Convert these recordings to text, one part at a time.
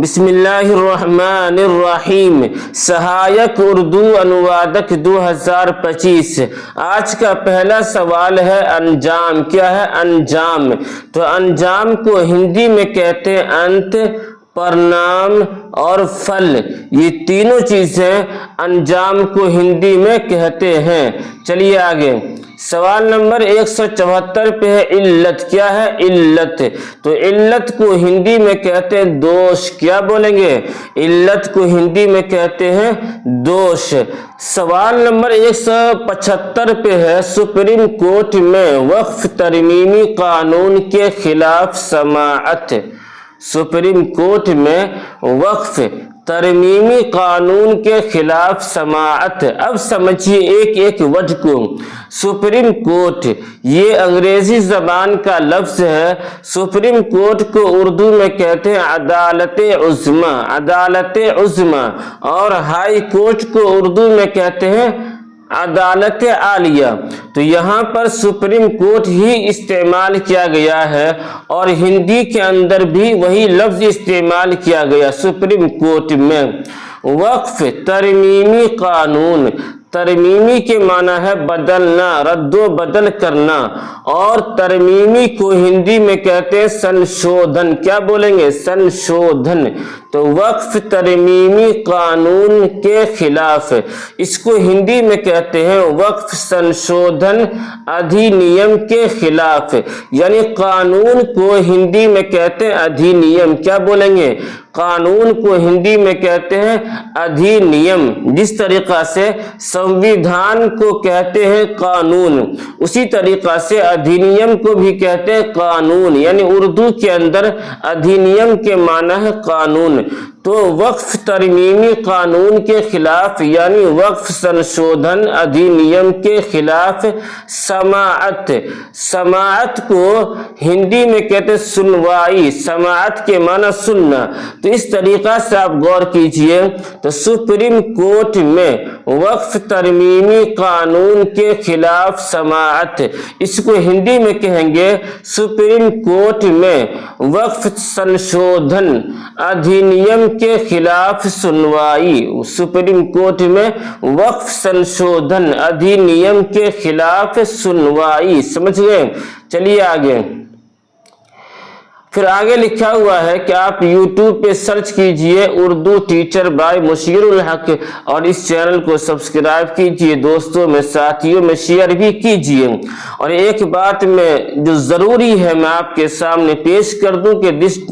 بسم اللہ الرحمن الرحیم، سہایک اردو انوادک 2025۔ آج کا پہلا سوال ہے انجام۔ کیا ہے؟ انجام۔ تو انجام کو ہندی میں کہتے ہیں انت، پرنام اور پھل۔ یہ تینوں چیزیں انجام کو ہندی میں کہتے ہیں۔ چلیے آگے، سوال نمبر 174 پہ ہے علت۔ کیا ہے؟ علت۔ تو علت کو ہندی میں کہتے ہیں دوش۔ کیا بولیں گے؟ علت کو ہندی میں کہتے ہیں دوش۔ سوال نمبر 175 پہ ہے سپریم کورٹ میں وقف ترمیمی قانون کے خلاف سماعت۔ سپریم کورٹ میں وقف ترمیمی قانون کے خلاف سماعت۔ اب سمجھیے ایک ایک وجہ کو۔ سپریم کورٹ یہ انگریزی زبان کا لفظ ہے۔ سپریم کورٹ کو اردو میں کہتے ہیں عدالت عظمی۔ عدالت عظمی۔ اور ہائی کورٹ کو اردو میں کہتے ہیں عدالت عالیہ۔ تو یہاں پر سپریم کورٹ ہی استعمال کیا گیا ہے اور ہندی کے اندر بھی وہی لفظ استعمال کیا گیا سپریم کورٹ میں۔ وقف ترمیمی قانون، ترمیمی کے معنی ہے بدلنا، رد و بدل کرنا، اور ترمیمی کو ہندی میں کہتے ہیں سنشودھن۔ کیا بولیں گے؟ سنشودھن۔ تو وقف ترمیمی قانون کے خلاف، اس کو ہندی میں کہتے ہیں وقف سنشودھن ادھینیم کے خلاف، یعنی قانون کو ہندی میں کہتے ہیں ادھینیم۔ کیا بولیں گے؟ قانون کو ہندی میں کہتے ہیں ادھینیم۔ جس طریقہ سے سنویدھان کو کہتے ہیں قانون، اسی طریقہ سے ادھینیم کو بھی کہتے ہیں قانون، یعنی اردو کے اندر ادھینیم کے معنی ہے قانون۔ تو وقف ترمیمی قانون کے خلاف یعنی وقف سنشودھن ادھینیم کے خلاف سماعت۔ سماعت کو ہندی میں کہتے ہیں سنوائی۔ سماعت کے معنی سننا۔ تو اس طریقہ سے آپ غور کیجئے، تو سپریم کورٹ میں وقف ترمیمی قانون کے خلاف سماعت، اس کو ہندی میں کہیں گے سپریم کورٹ میں وقف سنشودھن ادھینیم کے خلاف سنوائی۔ سپریم کورٹ میں وقف سنشودھن ادھینیم کے خلاف سنوائی۔ سمجھ گئے؟ چلیے آگے، پھر آگے لکھا ہوا ہے کہ آپ یوٹیوب پہ سرچ کیجئے اردو ٹیچر بائی مشیر الحق، اور اس چینل کو سبسکرائب کیجئے، دوستوں میں ساتھیوں میں شیئر بھی کیجئے۔ اور ایک بات میں جو ضروری ہے میں آپ کے سامنے پیش کر دوں کہ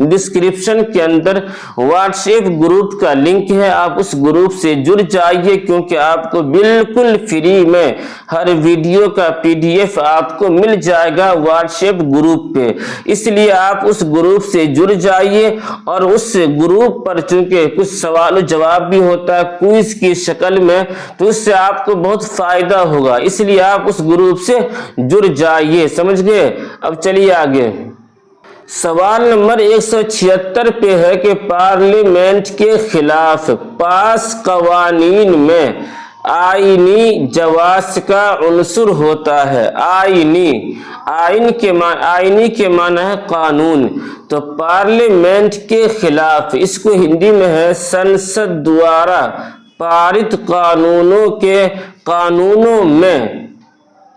ڈسکرپشن کے اندر واٹس ایپ گروپ کا لنک ہے، آپ اس گروپ سے جڑ جائیے، کیونکہ آپ کو بالکل فری میں ہر ویڈیو کا PDF آپ کو مل جائے گا واٹس ایپ گروپ پہ۔ اس لیے آپ اس گروپ سے جڑ جائیے، اور اس گروپ پر چونکہ کچھ سوال و جواب بھی ہوتا ہے کوئز کی شکل میں، تو اس سے آپ کو بہت فائدہ ہوگا، اس لیے آپ اس گروپ سے جڑ جائیے۔ سمجھ گئے؟ اب چلیے آگے، سوال نمبر 176 پہ ہے کہ پارلیمنٹ کے خلاف پاس قوانین میں آئینی جواز کا عنصر ہوتا ہے۔ آئینی، آئینی کے معنی ہے قانون۔ تو پارلیمنٹ کے خلاف، اس کو ہندی میں ہے سنسد دوارا پارت قانونوں میں،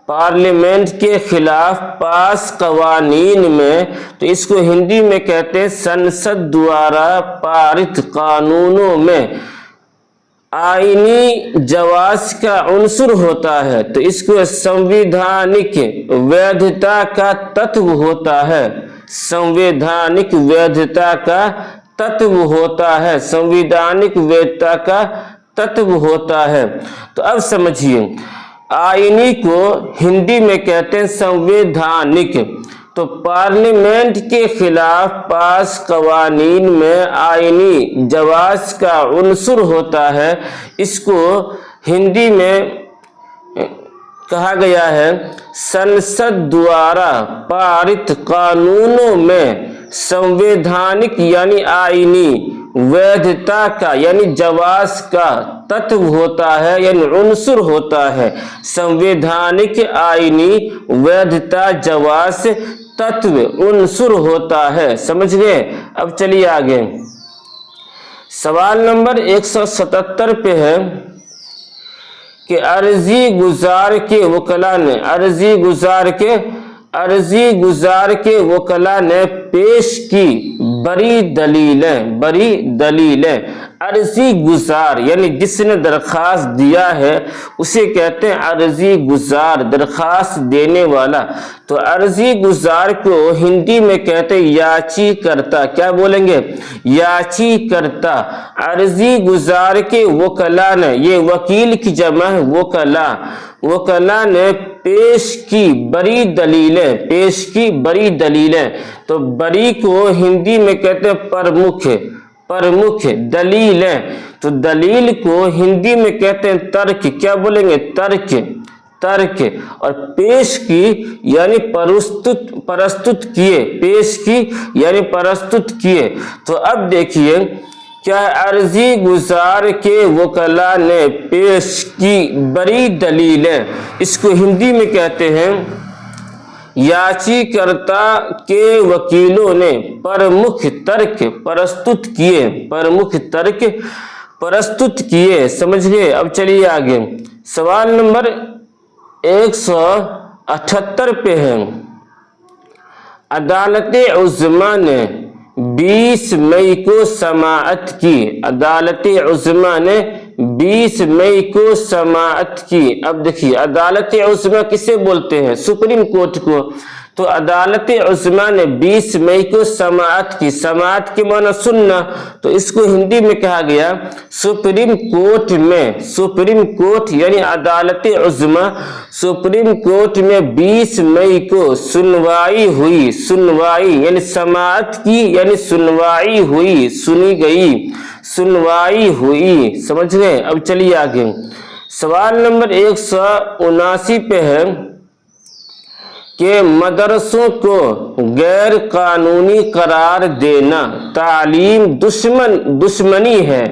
پارلیمنٹ کے خلاف پاس قوانین میں، تو اس کو ہندی میں کہتے ہیں سنسد دوارا پارت قانونوں میں آئینی جواز کا عنصر ہوتا ہے، تو اس کو سنویدھانک ویدھتا کا تتو ہوتا ہے۔ سنویدھانک ویدھتا کا تتو ہوتا ہے، سنویدھانک ویدھتا کا تتو ہوتا ہے۔ تو اب سمجھیے، آئینی کو ہندی میں کہتے ہیں سنویدھانک۔ تو پارلیمنٹ کے خلاف پاس قوانین میں آئینی جواز کا عنصر ہوتا ہے، اس کو ہندی میں کہا گیا ہے سنسد دوارا پارت قانونوں میں سنویدھانک یعنی آئینی ویدھتا کا یعنی جواز کا تتو ہوتا ہے، یعنی عنصر ہوتا ہے۔ سنویدھانک آئینی ویدھتا جواز تتو عنصر ہوتا ہے۔ سمجھ گئے؟ اب چلیے آگے، سوال نمبر 177 پہ ہے کہ عرضی گزار کے وکلا نے عرضی گزار کے وکلا نے پیش کی بڑی دلیلیں عرضی گزار یعنی جس نے درخواست دیا ہے اسے کہتے ہیں عرضی گزار، درخواست دینے والا۔ تو عرضی گزار کو ہندی میں کہتے ہیں یاچی کرتا۔ کیا بولیں گے؟ یاچی کرتا۔ عرضی گزار کے وکلا نے، یہ وکیل کی جمع ہے وکلا نے پیش کی بڑی دلیلیں، تو بڑی کو ہندی میں کہتے ہیں پرمکھ دلیلیں، تو دلیل کو ہندی میں کہتے ہیں ترک۔ کیا بولیں گے؟ ترک۔ اور پیش کی یعنی پرستت کیے۔ تو اب دیکھیے کیا عرضی گزار کے وکلا نے پیش کی بڑی دلیلیں، اس کو ہندی میں کہتے ہیں یاچی کرتا کے وکیلوں نے پرمکھ ترک پرستت کیے۔ سمجھ گئے؟ اب چلیے آگے، سوال نمبر 178 پہ ہے عدالت عظمیٰ نے 20 مئی کو سماعت کی۔ عدالت عظمیٰ نے 20 مئی کو سماعت کی۔ اب دیکھیے عدالت عظمیٰ کسے بولتے ہیں؟ سپریم کورٹ کو۔ تو عدالت عظمیٰ نے 20 مئی کو سماعت کی۔ سماعت کے معنی سننا، تو اس کو ہندی میں کہا گیا سپریم کورٹ یعنی عدالت عظمیٰ سپریم کورٹ میں 20 مئی کو سنوائی یعنی سماعت کی یعنی سنوائی ہوئی، سنوائی ہوئی۔ سمجھ گئے؟ اب چلیے آگے، سوال نمبر 179 پہ ہے کہ مدرسوں کو غیر قانونی قرار دینا تعلیم دشمنی ہے۔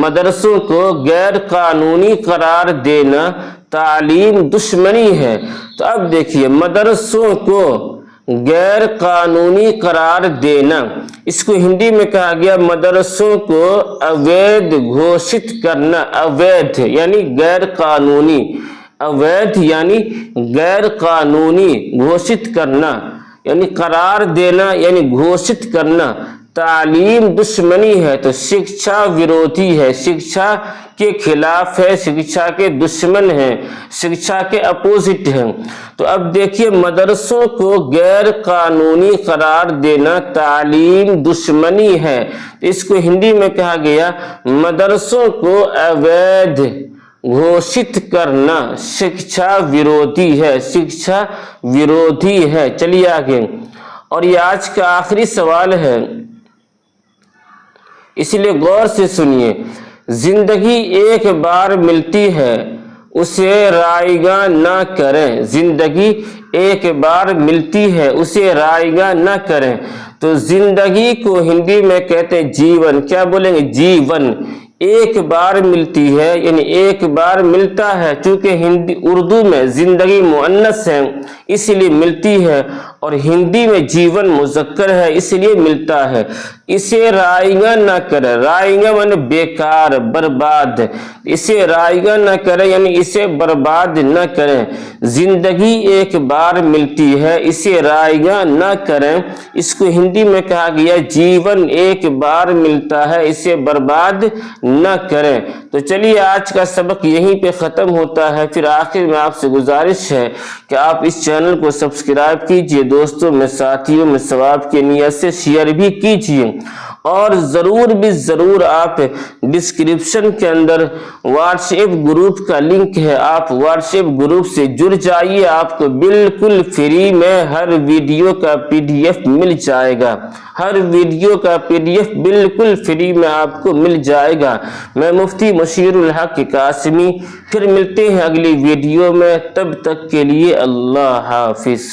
مدرسوں کو غیر قانونی قرار دینا تعلیم دشمنی ہے۔ تو اب دیکھیے مدرسوں کو غیر قانونی قرار دینا، اس کو ہندی میں کہا گیا مدرسوں کو اویدھ گھوشت کرنا۔ اویدھ یعنی غیر قانونی، اویدھ یعنی غیر قانونی، گھوشت کرنا یعنی قرار دینا یعنی گھوشت کرنا۔ تعلیم دشمنی ہے تو شکشا ویرودھی ہے، شکشا کے خلاف ہے، شکشا کے دشمن ہے، شکشا کے اپوزٹ ہے۔ تو اب دیکھیے مدرسوں کو غیر قانونی قرار دینا تعلیم دشمنی ہے، اس کو ہندی میں کہا گیا مدرسوں کو اویدھ گھوشت کرنا شکشا ویرودھی ہے۔ چلیے آگے، اور یہ آج کا آخری سوال ہے، اس لیے غور سے سنیے۔ زندگی ایک بار ملتی ہے اسے رائیگاں نہ کریں۔ زندگی ایک بار ملتی ہے اسے رائیگاں نہ کریں۔ تو زندگی کو ہندی میں کہتے ہیں جیون۔ کیا بولیں گے؟ جیون۔ ایک بار ملتی ہے یعنی ایک بار ملتا ہے، چونکہ اردو میں زندگی مؤنث ہے اس لیے ملتی ہے، اور ہندی میں جیون مذکر ہے اس لیے ملتا ہے۔ اسے رائیگاں نہ کرے، رائیگاں معنی بیکار، برباد، اسے رائیگاں نہ کرے یعنی اسے برباد نہ کریں۔ زندگی ایک بار ملتی ہے اسے رائیگاں نہ کریں، اس کو ہندی میں کہا گیا جیون ایک بار ملتا ہے اسے برباد نہ کریں۔ تو چلیے آج کا سبق یہیں پہ ختم ہوتا ہے۔ پھر آخر میں آپ سے گزارش ہے کہ آپ اس چینل کو سبسکرائب کیجئے، دوستوں میں ساتھیوں میں ثواب کی نیت سے شیئر بھی کیجئے، اور ضرور آپ ڈسکرپشن کے اندر واٹس ایپ گروپ کا لنک ہے، آپ واٹس ایپ گروپ سے جڑ جائیے، آپ کو بالکل فری میں ہر ویڈیو کا PDF مل جائے گا، ہر ویڈیو کا PDF بالکل فری میں آپ کو مل جائے گا۔ میں مفتی مشیر الحق قاسمی، پھر ملتے ہیں اگلی ویڈیو میں، تب تک کے لیے اللہ حافظ۔